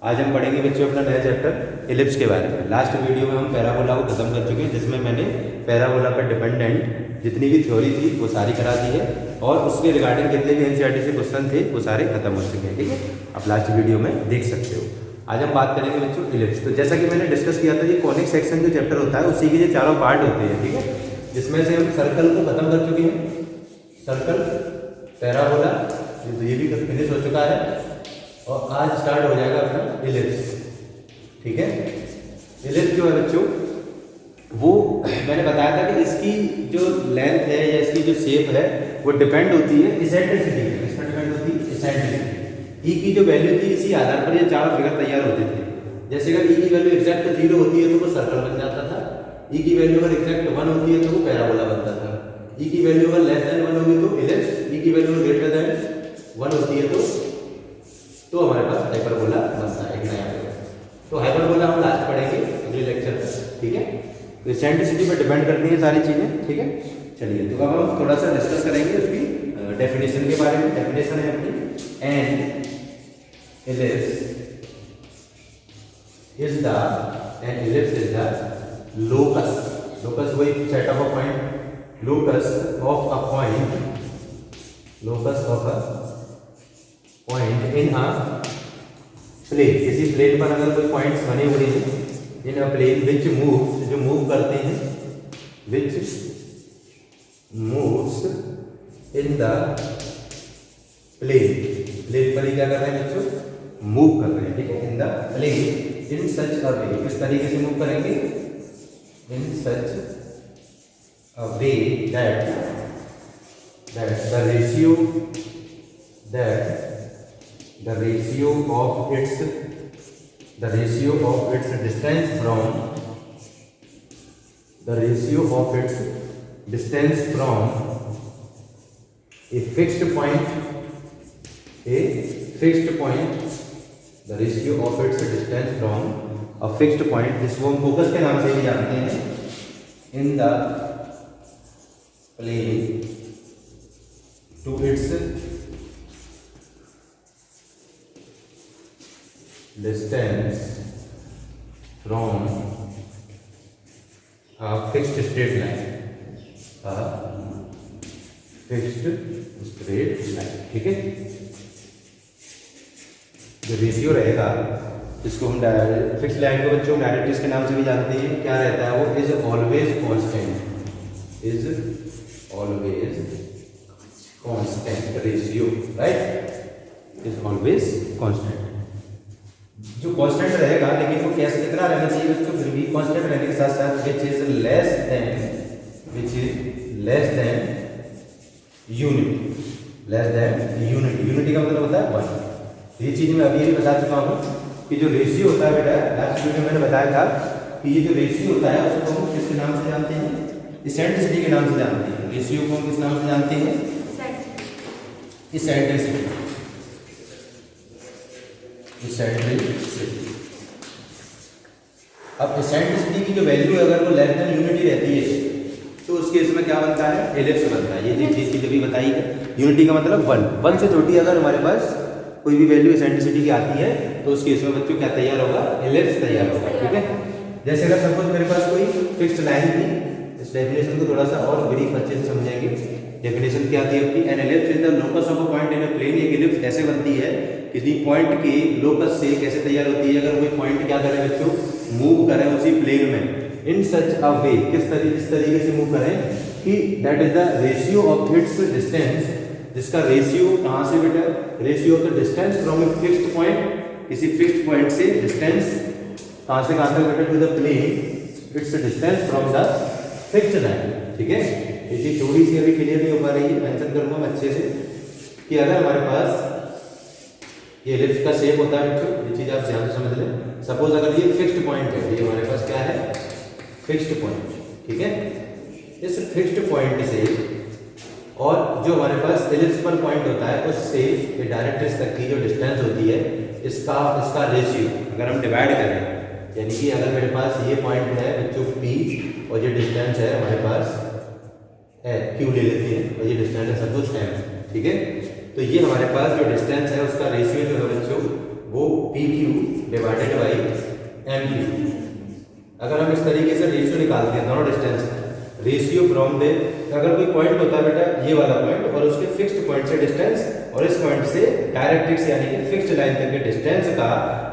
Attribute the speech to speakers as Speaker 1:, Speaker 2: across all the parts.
Speaker 1: आज हम पढ़ेंगे बच्चों अपना नया चैप्टर इलिप्स के बारे में। लास्ट वीडियो में हम पैराबोला को खत्म कर चुके हैं, जिसमें मैंने पैराबोला पर डिपेंडेंट जितनी भी थ्योरी थी वो सारी करा दी है और उसके रिगार्डिंग जितने भी एनसीईआरटी से क्वेश्चन थे वो सारे खत्म हो चुके हैं। ठीक है, आप लास्ट वीडियो में देख सकते हो। आज हम बात करेंगे बच्चों इलिप्स। तो जैसा कि मैंने डिस्कस किया था, ये कॉनिक सेक्शन जो चैप्टर होता है उसी के ये चारों पार्ट होते हैं। ठीक है, जिसमें से हम सर्कल को खत्म कर चुके हैं, सर्कल, पैराबोला ये भी फिनिश हो चुका है और आज स्टार्ट हो जाएगा अपना इलिप्स। ठीक है, इलिप्स जो है बच्चों वो मैंने बताया था कि इसकी जो लेंथ है या इसकी जो शेप है वो डिपेंड होती है इसेंट्रिसिटी पे। इसमें डिपेंड होती है इसेंट्रिसिटी। ई की जो वैल्यू थी इसी आधार पर ये चारों फिगर तैयार होते थे। जैसे अगर ई की वैल्यू एग्जैक्ट 0 होती है तो वो सर्कल बन जाता था, ई की वैल्यू अगर एग्जैक्ट 1 होती है तो वो पैराबोला बनता था, ई की वैल्यू अगर लेस देन 1 होगी तो इलिप्स, ई की वैल्यू ग्रेटर देन 1 होती है तो हमारे पास हाइपरबोला बनता है, एक नया फिगर। तो हाइपरबोला हम लास्ट पढ़ेंगे अगले लेक्चर में। ठीक है, तो इसेंट्रिसिटी पर डिपेंड करती है सारी चीज़ें। ठीक है, चलिए तो अब हम थोड़ा सा डिस्कस करेंगे उसकी डेफिनेशन के बारे में। डेफिनेशन है अपनी, N is the locus, locus वही set of a point, locus of a point in a plane. किसी प्लेन पर अगर कोई पॉइंट्स बने हुए हैं in a plane which moves, जो मूव करते हैं, which moves in the plane, plane पर ही क्या कर रहे हैं बच्चों, मूव कर रहे हैं। ठीक है, इन the plane in such a वे, किस तरीके से मूव करेंगे, in such a way that the ratio of its distance from a fixed point, the ratio of its distance from a fixed point, जिसको हम फोकस के नाम से भी जानते हैं, in the plane to its distance from a fixed straight line, ठीक है, जो रेशियो रहेगा इसको हम फिक्स लाइन को बच्चों डायरेक्ट इसके नाम से भी जानते हैं, क्या रहता है वो, is always constant ratio, right, is always constant. जो कांस्टेंट रहेगा, लेकिन वो कैसे कितना रहना चाहिए बच्चों, फिर भी कांस्टेंट रहने के साथ साथ which is less than unity, unity का मतलब होता है 1। ये चीज मैं अभी बता चुका हूँ कि जो रेशियो होता है बेटा, लास्ट वीडियो में मैंने बताया था कि ये जो रेशियो होता है उसको हम किसके नाम से जानते हैं, इसेंट्रिसिटी के नाम से जानते हैं। रेशियो को हम किस नाम से जानते हैं, इसेंट्रिसिटी। अब इसेंट्रिसिटी की जो वैल्यू अगर वो लेस देन यूनिटी रहती है तो उस केस में क्या बनता है, इलिप्स बनता है। ये चीज जब भी बताई है, यूनिटी का मतलब 1 से छोटी अगर हमारे पास कोई भी वैल्यू इसेंट्रिसिटी की आती है तो उस केस में बच्चों क्या तैयार होगा, इलिप्स तैयार होगा। ठीक है, जैसे अगर सपोज मेरे पास कोई फिक्स्ड लाइन थी, इस डेफिनेशन को थोड़ा सा और ब्रीफ अच्छे से समझेंगे। डेफिनेशन क्या थी अपनी, an ellipse is the locus of a point in a plane. एक इलिप्स ऐसे बनती है किसी पॉइंट के लोकस से कैसे तैयार होती है, अगर कोई पॉइंट क्या करे बच्चों, मूव करें उसी प्लेन में, इन सच अ वे, इस तरीके से मूव करें कि that is the ratio of its distance, जिसका रेशियो कहाँ से बेटा, ratio of the distance from a fixed point, किसी फिक्स्ड पॉइंट से डिस्टेंस कहाँ से कहाँ तक बेटा, to the plane its distance from the fixed line. ठीक है, ये चीज थोड़ी सी अभी क्लियर नहीं हो पा रही है, मेंशन करूंगा मैं अच्छे से कि अगर हमारे पास ये इलिप्स का शेप होता है बच्चों, ये चीज आप ध्यान से समझ लें। सपोज अगर ये फिक्स्ड पॉइंट है, ये हमारे पास क्या है, फिक्स्ड पॉइंट। ठीक है, इस फिक्स्ड पॉइंट से और जो हमारे पास इलिप्टिकल पॉइंट होता है उससे ये डायरेक्ट्रिक्स तक की जो डिस्टेंस होती है, इसका रेशियो अगर हम डिवाइड करें, यानी कि अगर मेरे पास ये पॉइंट है बच्चों P और ये डिस्टेंस है हमारे पास है Q ले लेते हैं और ये डिस्टेंस है सपोज M। ठीक है, तो ये हमारे पास जो डिस्टेंस है उसका रेशियो जो है बच्चों वो PQ divided by M Q. अगर हम इस तरीके से रेशियो निकालते हैं दोनों डिस्टेंस, रेशियो फ्रॉम द, अगर कोई पॉइंट होता है बेटा ये वाला पॉइंट और उसके फिक्स्ड पॉइंट से डिस्टेंस और इस पॉइंट से डायरेक्ट्रिक्स यानी कि फिक्स्ड लाइन तक के डिस्टेंस का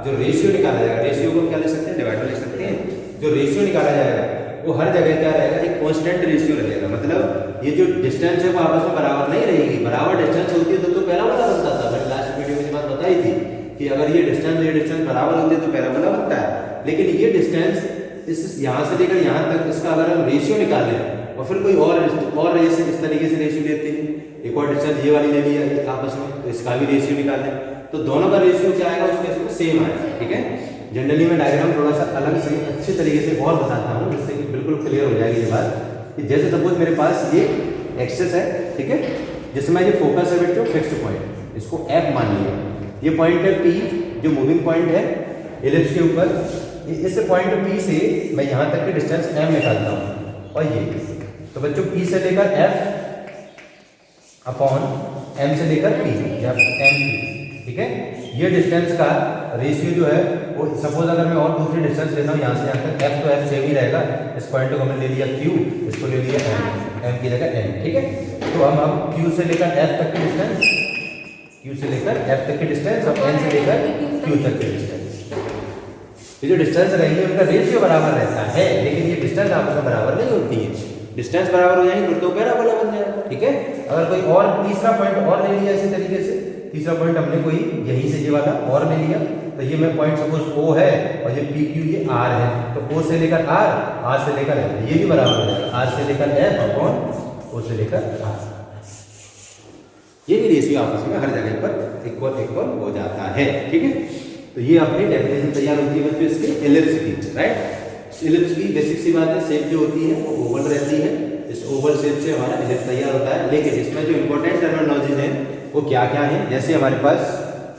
Speaker 1: जो रेशियो निकाला जाएगा, रेशियो को क्या ले सकते हैं, डिवाइडर ले सकते हैं। जो रेशियो निकाला जाएगा वो हर जगह क्या रहेगा, एक कांस्टेंट रेशियो रहेगा। मतलब ये जो डिस्टेंस है वो आपस में बराबर नहीं रहेगी। बराबर डिस्टेंस होती है तो पैराबोला बनता था। मैंने लास्ट वीडियो में ये बात बताई थी कि अगर ये डिस्टेंस बराबर होते हैं तो पैराबोला बनता है। लेकिन ये डिस्टेंस इस यहाँ से लेकर यहाँ तक इसका अगर हम रेशियो निकालें और फिर कोई और रेशियो इस तरीके से रेशियो लेते हैं, एक और डिस्टेंस ये वाली ले लिया आपस में, तो इसका भी रेशियो निकालें तो दोनों का रेशियो क्या आएगा उसके सेम आएगा। ठीक है, जनरली मैं डायग्राम थोड़ा सा अलग से अच्छे तरीके से और बताता हूँ जिससे कि बिल्कुल क्लियर हो जाएगी ये बात कि जैसे सपोज मेरे पास ये एक्सेस है, ठीक है, जिसमें ये फोकस है बच्चों फिक्स्ड पॉइंट, इसको एफ मान लिया। ये पॉइंट है पी जो मूविंग पॉइंट है एलिप्स के ऊपर। इस पॉइंट पी से मैं यहाँ तक की डिस्टेंस एम निकालता हूँ और ये तो बच्चों पी से लेकर एफ अपॉन एम से लेकर पी या एम पी। ठीक है, ये डिस्टेंस का रेशियो जो है वो सपोज अगर मैं और दूसरी डिस्टेंस लेता हूँ यहाँ से यहाँ तक, एफ तो एफ सेम ही रहेगा। इस पॉइंट को हमने ले लिया क्यू, इसको ले लिया एम की जगह एम। ठीक है, तो हम अब क्यू से लेकर एफ तक की डिस्टेंस, क्यू से लेकर एफ तक की डिस्टेंस और एन से लेकर क्यू तक की डिस्टेंस, ये जो डिस्टेंस रहेंगे उनका रेशियो बराबर रहता है। लेकिन ये डिस्टेंस आपस में बराबर नहीं होती है। डिस्टेंस बराबर हो जाएंगे तो पैराबोला बन जाएगा। ठीक है, अगर कोई और तीसरा पॉइंट और ले लिया इसी तरीके से, तीसरा पॉइंट हमने कोई यहीं से ये वाला और ले लिया, तो ये मैं पॉइंट सपोज ओ है और ये पी क्यू ये आर है, तो ओ से लेकर आर से लेकर एफ, ये भी बराबर हो जाएगा आर से लेकर एफ अपॉन ओ से लेकर आर। ये भी रेशियो आपस में हर जगह पर इक्वल हो जाता है। ठीक है, तो ये अपनी डेफिनेशन तैयार होती है बच्चों इसकी एलिप्स की, राइट। एलिप्स की बेसिक सी बात है, शेप जो होती है वो ओवल रहती है। इस ओवल शेप से हमारा एलिप्स तैयार होता है। लेकिन इसमें जो इंपॉर्टेंट टर्मिनोलॉजीज हैं वो क्या क्या है, जैसे हमारे पास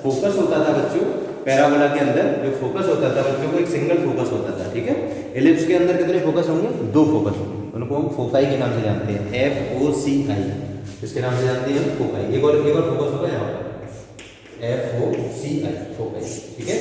Speaker 1: फोकस होता था बच्चों, पैराबोला के अंदर जो फोकस होता था बच्चों को एक सिंगल फोकस होता था। ठीक है, एलिप्स के अंदर कितने फोकस होंगे, 2 फोकस होंगे, उनको हम फोकाई के नाम से जानते हैं, FOCI इसके नाम से जानते हैं फोकाई। एक और फोकस होगा यहाँ पर FOCI फोकस। ठीक है,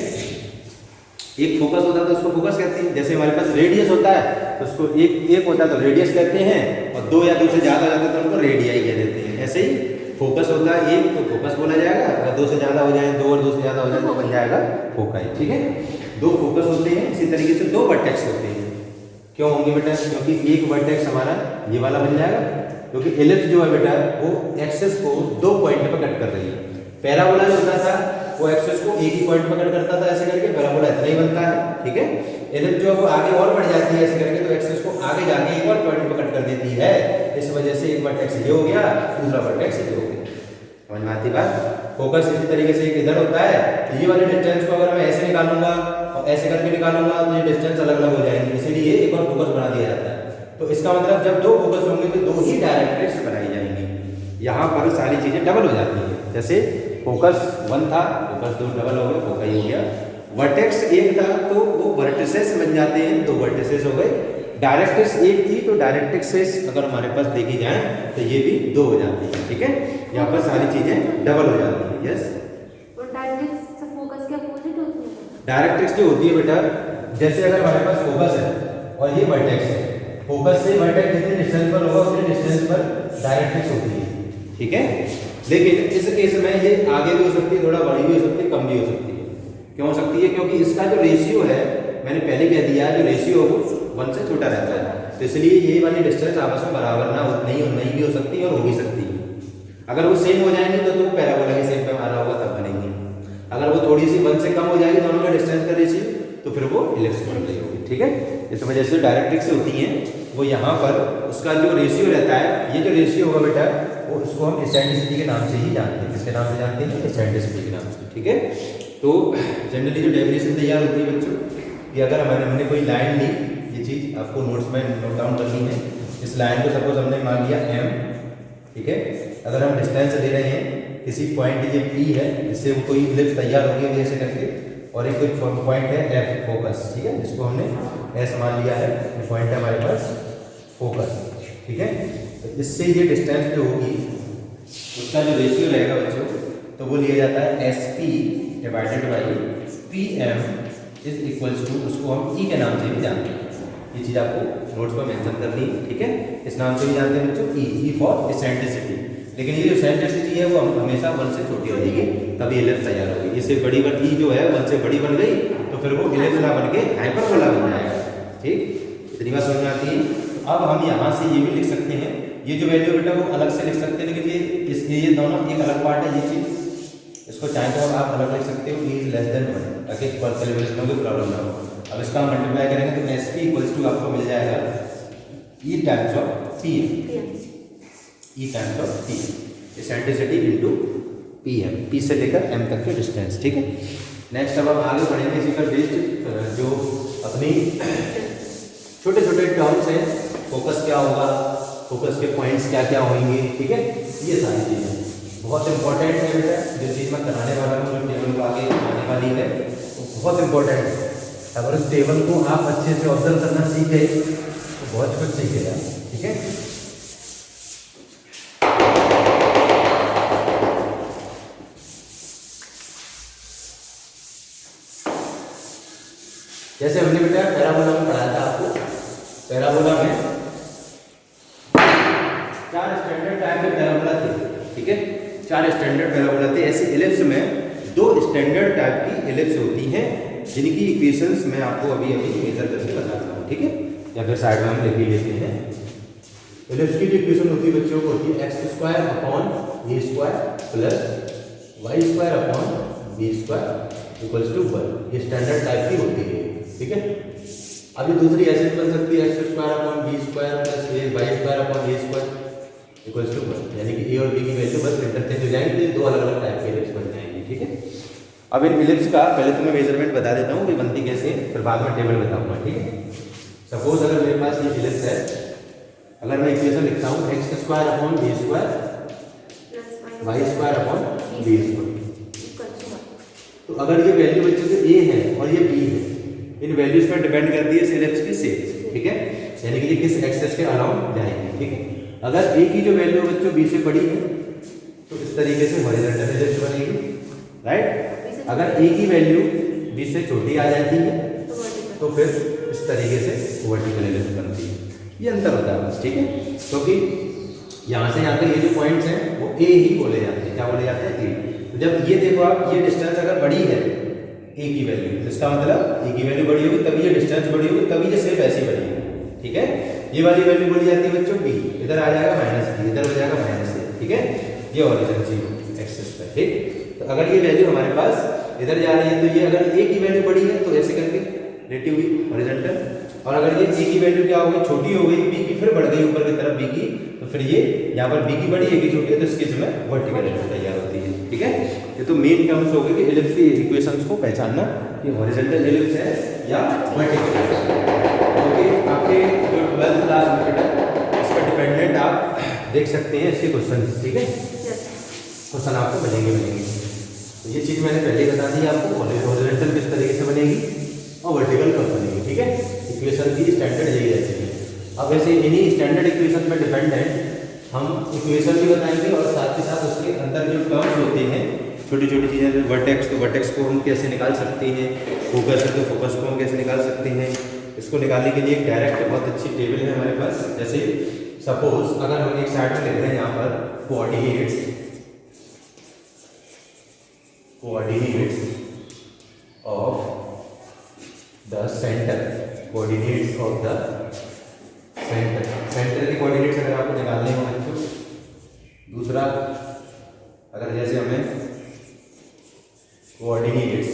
Speaker 1: एक फोकस होता है तो उसको फोकस कहते हैं। जैसे हमारे पास रेडियस होता है तो उसको एक होता है तो रेडियस कहते हैं, और 2 या 2 से ज़्यादा हो जाता है तो उनको रेडियाई कह देते हैं। ऐसे ही फोकस होता है एक तो फोकस बोला जाएगा, अगर 2 से ज़्यादा हो जाए, 2 और 2 से ज़्यादा हो जाए तो बन जाएगा फोकाई। ठीक है, 2 फोकस होते हैं। इसी तरीके से 2 वर्टेक्स होते हैं। क्यों होंगे बेटा, क्योंकि एक वर्टेक्स हमारा ये वाला बन जाएगा, क्योंकि एलिप्स जो है बेटा वो एक्सेस को 2 पॉइंट पर कट कर रही है। पैराबोला जो होता था वो एक्सेस को एक ही पॉइंट पर कट करता था, ऐसे करके पैराबोला इतना ही बनता है। ठीक है, एलिप्स जो है वो आगे और बढ़ जाती है ऐसे करके, तो एक्सेस को आगे जाके एक और पॉइंट पर कट कर देती है। इस वजह से एक वर्टेक्स ये हो गया, दूसरा वर्टेक्स ये हो गया। समझ में आती बात। फोकस इसी तरीके से एक इधर होता है, तो ये वाली डिस्टेंस को अगर मैं ऐसे निकालूंगा और ऐसे करके निकालूंगा तो ये डिस्टेंस अलग अलग हो जाएंगे, इसीलिए एक और फोकस बना दिया जाता है। तो इसका मतलब जब 2 फोकस होंगे तो 2 ही डायरेक्ट्रिक्स बनाई जाएंगी। यहाँ पर सारी चीजें डबल हो जाती है। जैसे फोकस 1 था, फोकस 2 डबल हो गया, फोकाई हो गया। वर्टेक्स 1 था तो वो वर्टिसेस बन जाते हैं, तो वर्टिसेस हो गए। डायरेक्ट्रिक्स 1 थी तो डायरेक्ट्रिक्स अगर हमारे पास देखी जाए तो ये भी 2 हो जाती है। ठीक है, यहाँ पर सारी चीजें डबल हो जाती है। यस, डायरेक्ट्रिक्स जो होती है बेटा, जैसे अगर हमारे पास फोकस है और ये वर्टेक्स है, फोकस से वर्टेक्स जितने डिस्टेंस पर होगा उतने डिस्टेंस पर डायरेक्ट्रिक्स होती है। ठीक है, लेकिन इस केस में ये आगे भी हो सकती है, थोड़ा बड़ी भी हो सकती है, कम भी हो सकती है। क्यों हो सकती है, क्योंकि इसका जो रेशियो है मैंने पहले कह दिया है, जो रेशियो वो 1 से छोटा रहता है, तो इसलिए ये वाली डिस्टेंस आपस में बराबर नहीं भी हो सकती है और हो भी सकती है। अगर वो सेम हो जाएंगे तो पैराबोला के शेप में हमारा होगा तब बनेंगे। अगर वो थोड़ी सी 1 से कम हो जाएगी दोनों का डिस्टेंस का रेशियो, तो फिर वो इलिप्स बन रही होगी। ठीक है, इस वजह से डायरेक्ट्रिक्स होती हैं वो यहाँ पर उसका जो रेशियो रहता है, ये जो रेशियो होगा बेटा वो उसको हम एसेंट्रिसिटी के नाम से ही जानते हैं। किसके नाम से जानते हैं, एसेंट्रिसिटी के नाम से। ठीक है, तो जनरली जो डेफिनेशन तैयार होती है बच्चों कि अगर हमने कोई लाइन ली, ये चीज़ आपको नोट्स में नोट डाउन करनी है। इस लाइन को सपोज हमने मान लिया m। ठीक है, अगर हम डिस्टेंस ले रहे हैं किसी पॉइंट, ये P है, इससे वो कोई इलिप्स तैयार होगी ऐसे करके, और एक कोई पॉइंट है F फोकस। ठीक है, जिसको हमने S मान लिया है, ये पॉइंट है हमारे पास फोकस। ठीक है, तो इससे ये डिस्टेंस जो होगी उसका जो रेशियो रहेगा बच्चों, तो वो लिया जाता है SP divided by PM is equals to, उसको हम ई के नाम से भी जानते हैं। ये चीज़ आपको नोट्स पर मेंशन करनी है, ठीक है। इस नाम से भी जानते हैं बच्चों, ई फॉर इसेंट्रिसिटी। लेकिन ये जो इसेंट्रिसिटी है वो हमेशा 1 से छोटी रहेगी, तभी एलिप्स तैयार होगी। इससे बड़ी बन ई जो है 1 से बड़ी बन गई तो फिर वो एलिप्स ना बन के हाइपरबोला बन जाएगा, ठीक। इतनी बात समझ में आती है। तो अब हम यहाँ से ये भी लिख सकते हैं, ये जो वैल्यू बेटा वो अलग से लिख सकते हैं, लेकिन ये दोनों एक अलग पार्ट है। ये चीज़ इसको चाहे तो आप अलग लिख सकते हो, ई इज लेस देन 1, ताकि कैलकुलेशन में कोई प्रॉब्लम ना हो। अब इसका मल्टीप्लाई करेंगे तो एस पी इक्वल्स टू आपको मिल जाएगा e times of P M, e times of P eccentricity into P M, P से लेकर एम तक के डिस्टेंस, ठीक है। नेक्स्ट अब हम आगे बढ़ेंगे इसी पर बेस्ड जो अपनी छोटे छोटे टर्म्स हैं, फोकस क्या होगा, फोकस के पॉइंट्स क्या क्या होंगे, ठीक है। ये सारी चीज़ें बहुत इंपॉर्टेंट है बेटा, जो चीज़ मैं कराने वाला हूँ, जो टेबल को आगे आने वाली है वो बहुत इंपॉर्टेंट है। अगर उस टेबल को आप अच्छे से ऑब्जर्व करना सीखे तो बहुत कुछ सीखेगा, ठीक है। जैसे हमने बेटा पैराबोला में पढ़ाया था आपको, पैराबोला में 4 स्टैंडर्ड टाइप के पैराबोला थे, ठीक है। 4 स्टैंडर्ड पैराबोला थे। ऐसे एलिप्स में 2 स्टैंडर्ड टाइप की एलिप्स होती हैं, जिनकी इक्वेशंस मैं आपको अभी मेजर करके बताता हूँ, ठीक है। या फिर साइड में हम लिख ही लेते हैं। एलिप्स की जो इक्वेशन होती है बच्चों को होती है x² upon a² plus y² upon b² equals to 1। ये स्टैंडर्ड टाइप की होती है, ठीक है। अभी दूसरी ऐसे बन सकती है x² upon b² plus y² upon a² equals to 1, यानी कि a और b की वैल्यू बस इंटरचेंज हो जाएंगी, तो 2 अलग अलग टाइप के एलिप्स बन जाएंगे, ठीक है। अब इन एलिप्स का पहले तो मैं मेजरमेंट बता देता हूँ कि बनती कैसे है, फिर बाद में टेबल बताऊंगा, ठीक है। सपोज अगर मेरे पास ये एलिप्स है, अगर मैं इक्वेशन लिखता हूँ x² upon a² y² upon b², तो अगर ये वैल्यू बच्चों से a है और ये b है, इन वैल्यूज पर डिपेंड करती है इस एलिप्स की शेप, ठीक है। यानी कि ये किस एक्सेस के अराउंड जाएंगे, ठीक है। अगर a की जो वैल्यू बच्चों b से बड़ी है तो इस तरीके से हॉरिजॉन्टल एलिप्स बनेगी, राइट। अगर a की वैल्यू b से छोटी आ जाती है तो फिर इस तरीके से वर्टिकल एलिप्स बनती है। ये अंतर होता है बस, ठीक है। क्योंकि यहाँ से यहाँ तक ये जो पॉइंट्स हैं वो a ही बोले जाते हैं, क्या बोले जाते हैं, a। तो जब ये देखो आप, ये डिस्टेंस अगर बड़ी है a की वैल्यू, इसका मतलब a की वैल्यू बड़ी होगी तभी ये डिस्टेंस बड़ी होगी, तभी ये शेप ऐसी बनेगी, ठीक है। ये वाली वैल्यू बोली जाती है बच्चों b, इधर आ जाएगा -b, इधर हो जाएगा -a, ठीक है। ये हॉरिजॉन्टल एक्सिस पर, ठीक। तो अगर ये वैल्यू हमारे पास इधर जा रही है तो ये अगर a की वैल्यू बड़ी है तो ऐसे करके लेटी हुई हॉरिजॉन्टल, और अगर ये a की वैल्यू क्या हो गई, छोटी हो गई, b की फिर बढ़ गई ऊपर की तरफ b की, तो फिर ये यहाँ पर b की बड़ी a की छोटी है, तो इस केस में वर्टिकल एलिप्स तैयार होती है, ठीक है। ये तो मेन टर्म्स हो गए कि एलिप्स की इक्वेशंस को पहचानना कि हॉरिजॉन्टल एलिप्स है या वर्टिकल एलिप्स है। क्योंकि आपके जो 12th क्लास में बेटा इस पर डिपेंडेंट आप देख सकते हैं इसके क्वेश्चन, ठीक है। क्वेश्चन आपको बनेंगे। तो ये चीज़ मैंने पहले बता दी आपको, हॉरिजॉन्टल किस तरीके से बनेगी और वर्टिकल कब बनेगी, ठीक है। इक्वेशन की स्टैंडर्ड यही रहती है। अब ऐसे इन्हीं स्टैंडर्ड इक्वेशन पर डिपेंडेंट हम इक्वेशन भी बताएंगे और साथ ही साथ उसके अंदर जो टर्म्स होते हैं, छोटी छोटी चीज़ें, वर्टेक्स, तो वर्टेक्स को हम कैसे निकाल सकते हैं, फोकस है तो फोकस को हम कैसे निकाल सकते हैं। इसको निकालने के लिए एक डायरेक्ट बहुत अच्छी टेबल है हमारे पास। जैसे सपोज अगर हम एक साइड में लिख रहे हैं यहाँ पर coordinates of the centre, coordinates of the centre, centre के कोऑर्डिनेट्स अगर आपको निकालने हो बच्चों। दूसरा अगर जैसे हमें coordinates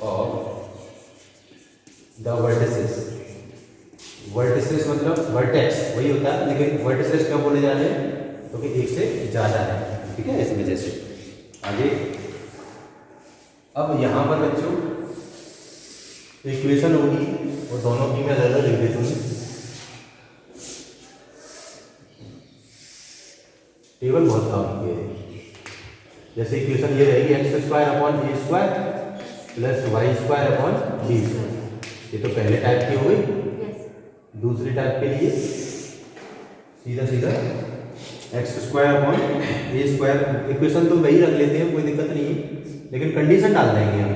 Speaker 1: of the vertices, vertices मतलब वर्टेक्स वही होता है, लेकिन वर्टिसेस क्या बोले जा रहे हैं क्योंकि एक से ज़्यादा है, ठीक है, इस वजह से। आगे अब यहाँ पर बच्चों इक्वेशन होगी और दोनों की मैं अलग अलग लिख देता हूँ। टेबल बहुत काम की है। जैसे इक्वेशन ये रहेगी x² upon a² plus y² upon b²। ये तो पहले टाइप की हो गई। दूसरी टाइप के लिए सीधा सीधा x² अपॉन a²। इक्वेशन तो वही रख लेते हैं, कोई दिक्कत नहीं है, लेकिन कंडीशन डाल देंगे हम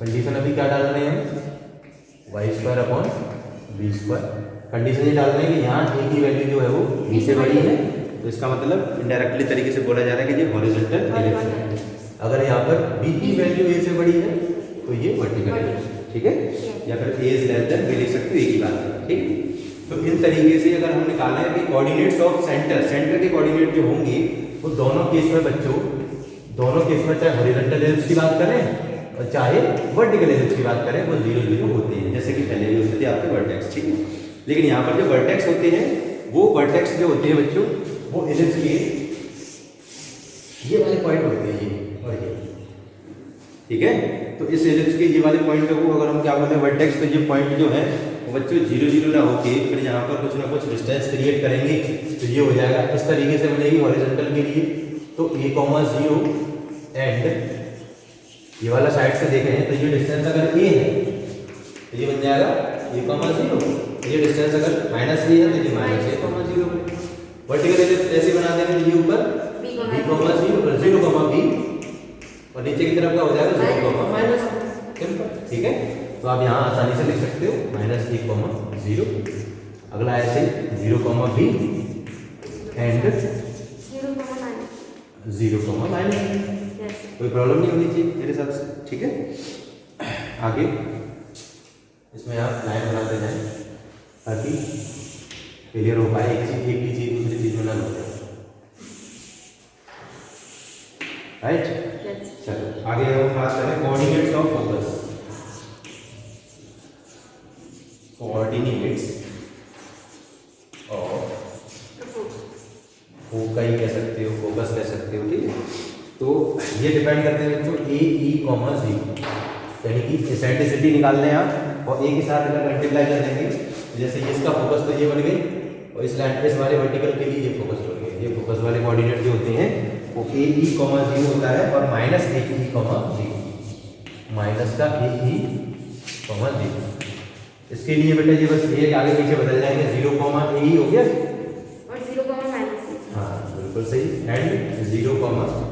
Speaker 1: कंडीशन अभी क्या डाल रहे हैं, y² अपॉन b²। कंडीशन ये डाल रहे हैं कि यहाँ a की वैल्यू जो है वो b से बड़ी है, तो इसका मतलब इनडायरेक्टली तरीके से बोला जा रहा है कि ये हॉरिजॉन्टल एलिप्स है। अगर यहाँ पर b की वैल्यू a से बड़ी है तो ये वर्टिकल एलिप्स है, ठीक है। या फिर a इज लेस देन, भी लिख सकते हो, एक ही बात है, ठीक है। तो इन तरीके से अगर हम निकालें कि कोऑर्डिनेट्स ऑफ सेंटर, सेंटर के कोऑर्डिनेट जो होंगे वो दोनों केस में बच्चों, दोनों केस में चाहे हॉरिजॉन्टल एलिप्स की बात करें और चाहे वर्टिकल एलिप्स की बात करें, वो 0 0 होते हैं, जैसे कि पहले भी होते थे आपके वर्टेक्स, ठीक है। लेकिन यहाँ पर जो वर्टेक्स होते हैं, वो वर्टेक्स जो होते हैं बच्चों, वो एलिप्स के ये वाले पॉइंट होते हैं, ये और ये, ठीक है। तो इस एलिप्स के ये वाले पॉइंट को अगर हम क्या बोलते हैं वर्टेक्स, तो ये पॉइंट जो है वो बच्चों 0 0 ना होके फिर यहाँ पर कुछ ना कुछ डिस्टेंस क्रिएट करेंगे, तो ये हो जाएगा इस तरीके से बनेगी हॉरिजॉन्टल के लिए। तो a, 0 एंड ये वाला साइड से देखें तो ये डिस्टेंस अगर a है तो ये बन जाएगा a, 0। ये डिस्टेंस अगर -a है तो ये -a, 0। वर्टिकल एलिप्स ऐसे बना देंगे तो ये ऊपर b, 0, b और नीचे की तरफ का हो जाएगा 0, सिंपल, ठीक है। तो आप यहाँ आसानी से लिख सकते हो -a, 0। अगला ऐसे 0, b एंड 0, कोई प्रॉब्लम नहीं होनी चाहिए मेरे हिसाब से, ठीक है। आगे इसमें आप लाइन बनाते जाएं ताकि क्लियर हो पाए, एक ही चीज दूसरी चीज में ना हो जाए, राइट। चलो आगे हम बात करें coordinates of focus. Coordinates of focus कह सकते हो, फोकस कह सकते हो, ठीक है। तो ये डिपेंड करते हैं बच्चों a, e, 0, यानी कि एसेंट्रिसिटी निकाल लें आप और a के साथ अगर मल्टीप्लाई कर देंगे, जैसे इसका फोकस तो ये बन गई और इस वाले वर्टिकल के लिए ये फोकस बन गए। ये फोकस वाले कोऑर्डिनेट जो होते हैं वो a, e, 0 होता है और -a, e, 0, माइनस का a, e, 0। इसके लिए बेटा ये बस एक आगे पीछे बदल जाएंगे, 0, a, e हो गया
Speaker 2: और 0,
Speaker 1: हाँ बिल्कुल सही, एंड 0,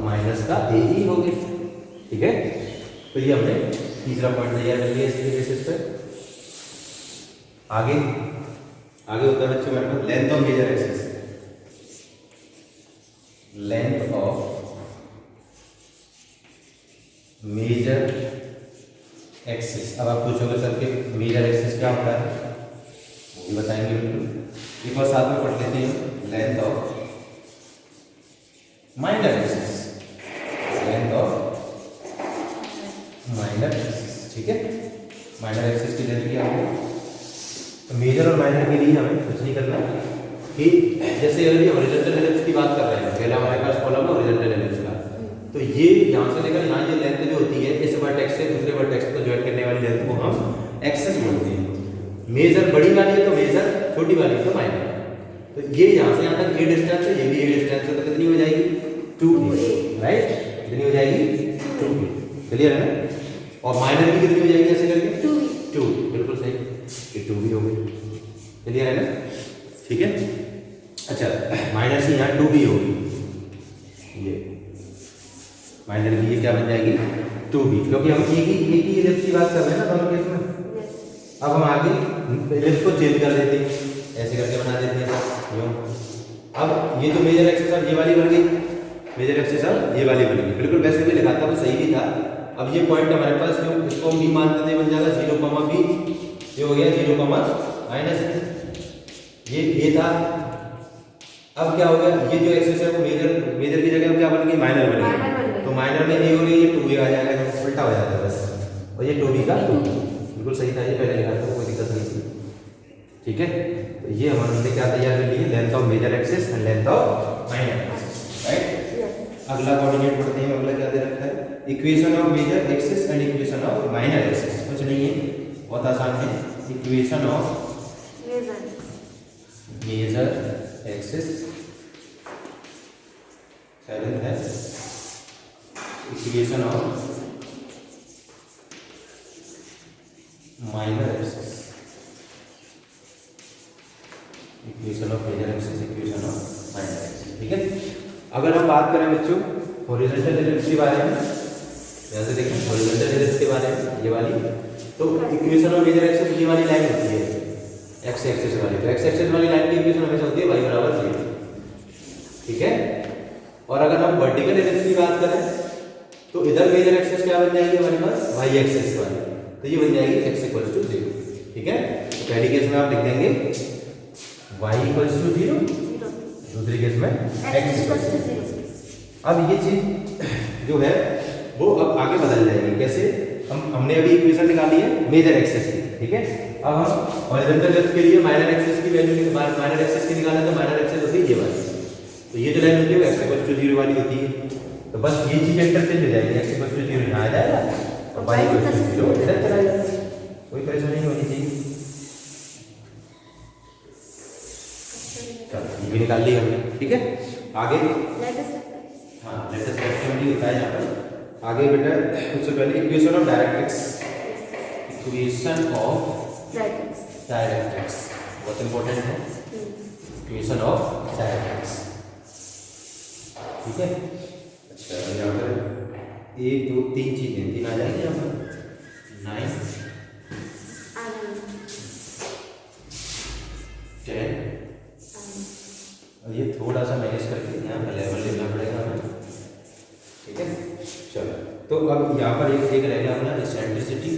Speaker 1: माइनस का a, e हो गया, ठीक है। तो ये हमने तीसरा पॉइंट तैयार कर लिया इसके बेसिस पर। आगे होता है बच्चों मेरे पास length of major axis. Length of major axis. अब आप पूछोगे सर कि मेजर एक्सिस क्या होता है, वो भी बताएंगे बिल्कुल। एक बार साथ में पढ़ लेते हैं, length of minor axis, length of minor axis, ठीक है। माइनर एक्सिस की लेंथ क्या होगी, तो मेजर और माइनर के लिए हमें कुछ नहीं करना कि जैसे अगर ये हॉरिजॉन्टल एलिप्स की बात कर रहे हैं, पहला हमारे पास कॉलम है हॉरिजॉन्टल एलिप्स का, तो ये यहाँ से लेकर यहाँ ये लेंथ जो होती है इस वर्टेक्स से दूसरे वर्टेक्स को ज्वाइन करने वाली लेंथ को हम एक्सिस बोलते हैं। मेजर बड़ी वाली है तो मेजर, छोटी वाली है तो माइनर। तो ये यहाँ से यहाँ तक ये डिस्टेंस है, ये भी ये डिस्टेंस है, तो कितनी हो जाएगी 2a, राइट। कितनी हो जाएगी 2a, क्लियर है ना। और माइनर की कितनी हो जाएगी ऐसे करके 2, बिल्कुल सही, ये 2 भी हो गई, क्लियर है ना, ठीक है। अच्छा माइनर की यहाँ 2 भी होगी, ये माइनर की ये क्या बन जाएगी 2b, क्योंकि हम एक ही एलिप्स की बात कर रहे हैं ना दोनों केस में। अब हम आगे एलिप्स को चेंज कर देते हैं, ऐसे करके बना देते हैं यूं। अब ये जो मेजर एक्सिस अब ये वाली बन गई, मेजर एक्सिस अब ये वाली बन गई, बिल्कुल वैसे भी लिखा था वो सही भी था। अब ये पॉइंट हमारे पास जो इसको हम b मानते थे बन जाएगा 0, b, ये हो गया 0, माइनस, ये था। अब क्या हो गया, ये जो एक्सिस है वो मेजर की जगह क्या बन गई, माइनर बन गई। तो माइनर में ये हो गई, ये 2a आ जाएगा, उल्टा हो जाता है बस, और ये 2b का 2, बिल्कुल सही था, ये पहले लिखा था, कोई दिक्कत नहीं थी, ठीक है। तो ये हमारे क्या तैयार कर लिए, length of major axis and length of minor axis, right. अगला कोऑर्डिनेट पढ़ते हैं, अगला क्या दे रखा है, equation of major axis and equation of minor axis. कुछ नहीं है, बहुत आसान है। Equation of major axis, seventh है equation of minor axis, equation of major axis, equation of minor axis, ठीक है। अगर हम बात करें बच्चों हॉरिजॉन्टल एलिप्स के बारे में, यहाँ से देखें हॉरिजॉन्टल एलिप्स के बारे में, ये वाली। तो इक्वेशन ऑफ मेजर एक्सिस ये वाली लाइन होती है एक्स एक्सिस वाली। तो एक्स एक्सिस वाली लाइन की इक्वेशन हमेशा होती है y बराबर 0, ठीक है। और अगर हम वर्टिकल एलिप्स की बात करें तो इधर मेजर एक्सिस क्या बन जाएगी हमारे पास, y एक्सिस वाली, तो ये बन जाएगी x = 0, ठीक है। तो पहली केस में आप लिख देंगे y = 0, दूसरी केस में x = 0। अब ये चीज जो है वो अब आगे बदल जाएगी। कैसे, हमने अभी इक्वेशन निकाली है मेजर एक्सिस की, ठीक है। अब हम हॉरिजॉन्टल लेफ्ट के लिए माइनर एक्सिस की वैल्यू माइनर एक्सिस की निकालें तो माइनर एक्सिस होती है ये वाली। तो ये जो लाइन होती है वो x = 0 वाली होती है। तो बस ये चीज इंटरचेंज हो जाएगी, x = 0 यहाँ आ जाएगा और y = 0 इधर चला जाएगा, कोई परेशानी नहीं होनी चाहिए। चलो ये भी निकाल ली हमने, ठीक है। आगे हाँ लेटेस्ट क्वेश्चन भी होता है यहाँ पर। आगे बेटा सबसे पहले equation of directrix, equation of directrix बहुत इंपॉर्टेंट है, इक्वेशन ऑफ डायरेक्ट्रिक्स, ठीक है। अच्छा यहाँ पर 1 2 3 चीजें 3 आ जाएंगे यहाँ पर 9 10 और ये थोड़ा सा मैनेज करके यहाँ पर लेवल लेना पड़ेगा हमें, ठीक है। चलो तो अब यहाँ पर एक रहेगा अपना इसेंट्रिसिटी,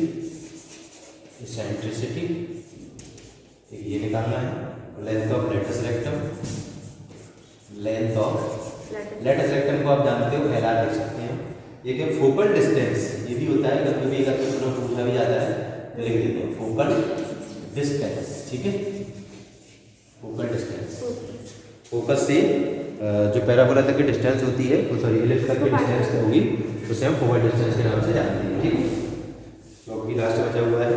Speaker 1: ये निकालना है। Length of latus rectum, length of latus rectum को आप जानते हो LR लिख सकते हैं। ये क्या फोकल डिस्टेंस ये भी होता है, कभी एक पूछा भी जाता है तो लिख देते हैं फोकल डिस्टेंस, ठीक है। फोकल डिस्टेंस फोकस से जो पैराबोला तक की डिस्टेंस होती है, सॉरी इलिप्स तक की डिस्टेंस होगी, उसे हम फोकल डिस्टेंस के नाम से जानते हैं, ठीक है। तो अभी लास्ट बचा हुआ है।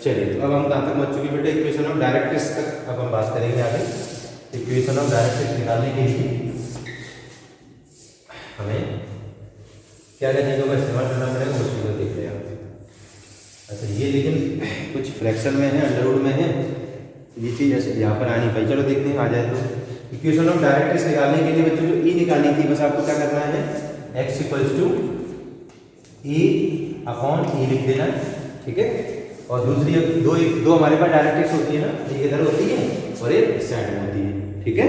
Speaker 1: चलिए तो अब हम कहाँ तक पहुँच चुके बेटा, इक्वेशन ऑफ डायरेक्ट्रिक्स तक अब हम बात करेंगे आगे। इक्वेशन ऑफ डायरेक्ट्रिक्स निकालने के लिए हमें क्या क्या चीज़ों का इस्तेमाल करना पड़ेगा, उस चीज़ को देख रहे हैं। अच्छा ये लेकिन कुछ फ्रैक्शन में है, अंडरवुड में है, ये चीज़ ऐसे यहाँ पर आनी पाई। चलो देखते हैं आ जाए। तो इक्वेशन ऑफ डायरेक्ट्रिक्स निकालने के लिए बच्चों जो ई निकालनी थी, बस आपको क्या करना है, x = E/E लिख देना, ठीक है। और दूसरी दो हमारे पास डायरेक्ट्रिक्स होती है ना, एक इधर होती है और एक इस साइड में होती है, ठीक है।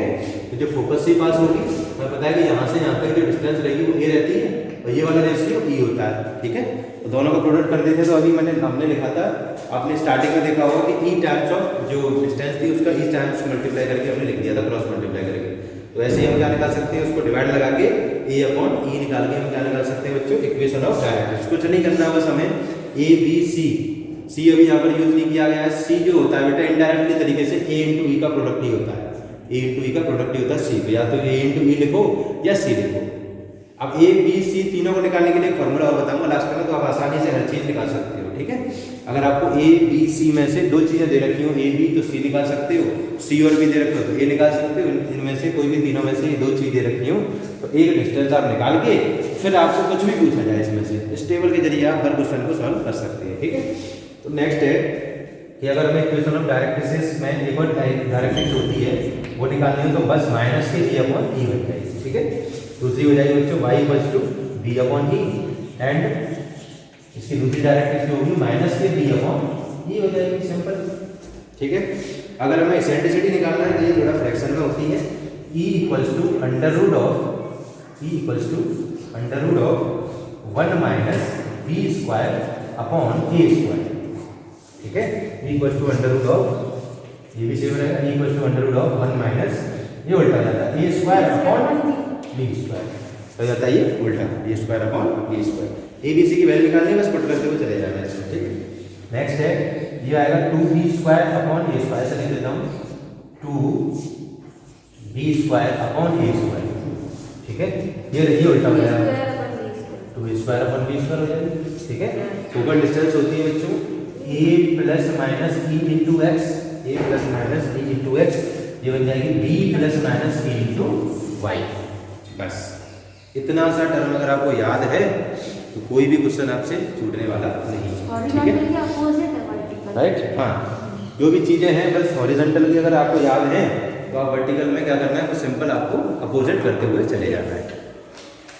Speaker 1: तो जो फोकस से पास होगी हमें पता है कि यहाँ से यहाँ तक जो डिस्टेंस रहेगी वो ए रहती है और ये वाला रेशियो ई होता है, ठीक है। तो दोनों का प्रोडक्ट कर देते हैं। तो अभी हमने लिखा था, आपने स्टार्टिंग में देखा होगा कि ई टाइम्स ऑफ जो डिस्टेंस थी उसका ई टाइम्स मल्टीप्लाई करके हमने लिख दिया था, क्रॉस मल्टीप्लाई करके। तो ऐसे ही हम क्या निकाल सकते हैं, उसको डिवाइड लगा के A/E निकाल के हम क्या निकाल सकते हैं बच्चों, इक्वेशन ऑफ डायरेक्ट्रिक्स। कुछ नहीं करना, बस हमें ABC अभी यहाँ पर यूज नहीं किया गया है। C जो होता है बेटा इनडायरेक्टली तरीके से A/E का प्रोडक्ट ही होता है, A/E का प्रोडक्ट ही होता है C पे, या तो A/E लिखो या C लिखो। अब ABC तीनों को निकालने के लिए फॉर्मूला और बताऊंगा लास्ट में, तो आप आसानी से हर चीज निकाल सकते हो, ठीक है। अगर आपको ABC में से 2 चीजें दे रखी हो, AB तो C निकाल सकते हो, C और B दे रखे हो तो A निकाल सकते हो। इनमें से कोई भी तीनों में से 2 चीजें रखी हो तो एक डिस्टेंस आप निकाल के फिर आपको कुछ भी पूछा जाए इसमें से, इस टेबल के जरिए आप हर क्वेश्चन को सॉल्व कर सकते हैं, ठीक है। तो नेक्स्ट है कि अगर हमें इक्वेशन ऑफ डायरेक्ट्रिक्स में एक और डायरेक्ट्रिक्स होती है वो निकालनी हो तो बस माइनस के E/E बन जाएगी, ठीक है। दूसरी हो जाएगी बच्चों y = B/E एंड इसकी दूसरी डायरेक्ट्रिक्स जो होगी माइनस के B/E हो जाएगी, सिंपल, ठीक है। अगर हमें इसेंट्रिसिटी निकालना है तो ये थोड़ा फ्रैक्शन में होती है, E = √1 - B²/A², ठीक है। E = ये भी सेम रहेगा, E = √1 - ये उल्टा जाता है A²/B² हो जाता है, ये उल्टा A²/B²। ABC की वैल्यू निकालनी है, बस पुट करते हुए चले जाना है इसमें, ठीक है। नेक्स्ट है ये आएगा 2B²/A², ऐसे लिख देता हूँ 2B²/A², ठीक है। ये उल्टा हो जाएगा 2A²/B² हो जाएगा, ठीक है। फोकल डिस्टेंस होती है बच्चों A ± E × x, ये बन जाएगी B ± E × y। बस इतना सा टर्म अगर आपको याद है तो कोई भी क्वेश्चन आपसे छूटने वाला नहीं, ठीक है, राइट। हाँ जो भी चीजें हैं बस हॉरिजॉन्टल की अगर आपको याद है तो आप वर्टिकल में क्या करना है, तो सिंपल आपको अपोजिट करते हुए चले जाना है।